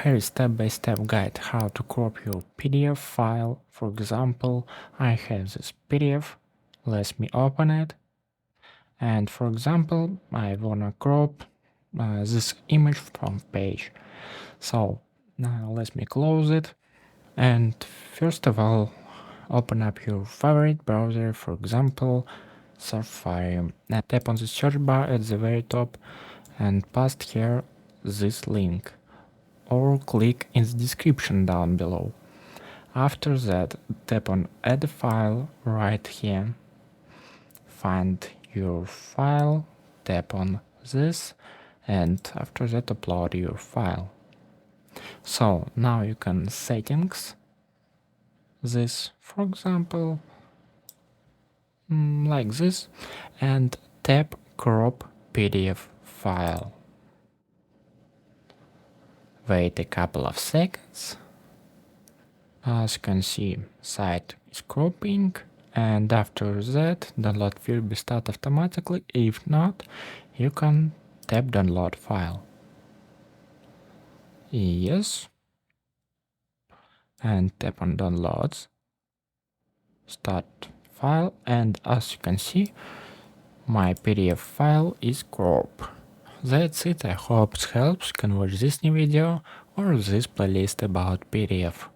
here is step-by-step guide how to crop your PDF file. For example, I have this PDF. Let me open it. And for example, I wanna crop this image from page. So now let me close it. And first of all, open up your favorite browser, for example, Safari. Now tap on the search bar at the very top and paste here this link, or click in the description down below. After that, tap on add file right here, find your file, tap on this, and after that upload your file. So now you can settings this, for example, like this, and tap crop PDF file. Wait a couple of seconds. As you can see, site is cropping, and after that download will be start automatically. If not, you can tap download file. Yes, and tap on downloads, start file, and as you can see, my PDF file is cropped. That's it. I hope it helps. You can watch this new video or this playlist about PDF.